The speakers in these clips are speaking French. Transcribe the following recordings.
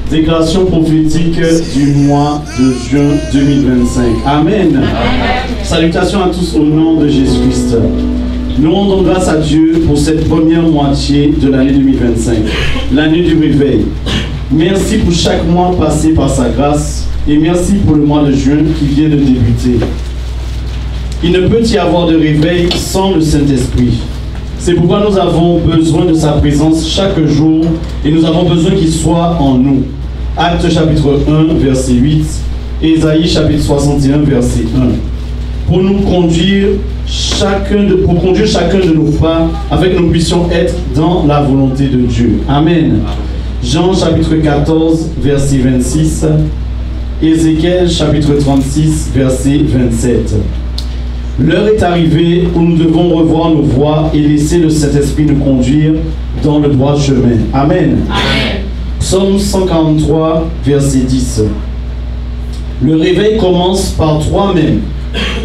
Déclaration prophétique du mois de juin 2025. Amen. Amen. Salutations à tous au nom de Jésus-Christ. Nous rendons grâce à Dieu pour cette première moitié de l'année 2025, l'année du réveil. Merci pour chaque mois passé par sa grâce et merci pour le mois de juin qui vient de débuter. Il ne peut y avoir de réveil sans le Saint-Esprit. C'est pourquoi nous avons besoin de sa présence chaque jour et nous avons besoin qu'il soit en nous. Actes chapitre 1, verset 8, et Ésaïe chapitre 61, verset 1. Pour nous conduire chacun de nos pas, afin que nous puissions être dans la volonté de Dieu. Amen. Jean chapitre 14, verset 26, Ézéchiel chapitre 36, verset 27. L'heure est arrivée où nous devons revoir nos voies et laisser le Saint-Esprit nous conduire dans le droit chemin. Amen. Amen. Psaume 143, verset 10. Le réveil commence par toi-même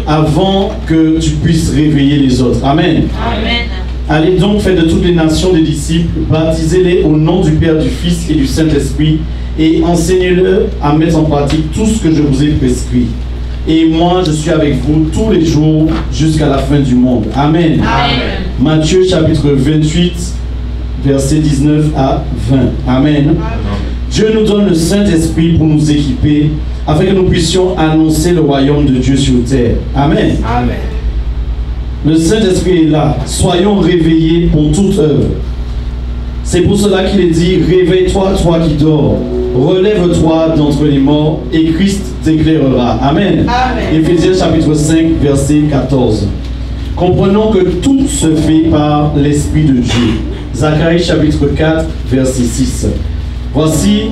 avant que tu puisses réveiller les autres. Amen. Amen. Allez donc, faites de toutes les nations des disciples, baptisez-les au nom du Père, du Fils et du Saint-Esprit et enseignez-leur à mettre en pratique tout ce que je vous ai prescrit. Et moi, je suis avec vous tous les jours jusqu'à la fin du monde. Amen. Amen. Matthieu chapitre 28, versets 19 à 20. Amen. Amen. Dieu nous donne le Saint-Esprit pour nous équiper, afin que nous puissions annoncer le royaume de Dieu sur terre. Amen. Amen. Le Saint-Esprit est là. Soyons réveillés pour toute œuvre. C'est pour cela qu'il est dit, réveille-toi, toi qui dors. Relève-toi d'entre les morts et Christ t'éclairera. Amen. Amen. Éphésiens chapitre 5, verset 14. Comprenons que tout se fait par l'Esprit de Dieu. Zacharie chapitre 4, verset 6. Voici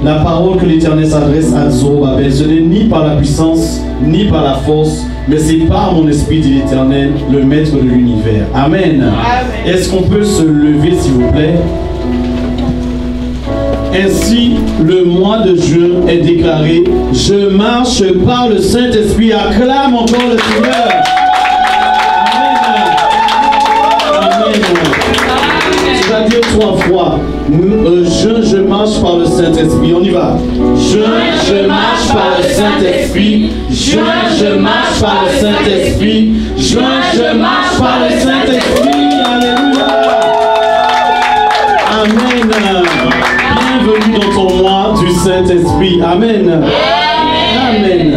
la parole que l'Éternel s'adresse à Zorobabel. Ce n'est ni par la puissance, ni par la force, mais c'est par mon esprit, dit l'Éternel, le maître de l'univers. Amen. Amen. Est-ce qu'on peut se lever, s'il vous plaît? Ainsi, le mois de juin est déclaré. Je marche par le Saint-Esprit. Acclame encore le Seigneur. Amen. Amen. Tu vas dire 3 fois. Je marche par le Saint-Esprit. On y va. Je marche par le Saint-Esprit. Je marche par le Saint-Esprit. Je marche par le Saint-Esprit. Alléluia. Amen. Bienvenue dans ton mois du Saint-Esprit. Amen. Amen.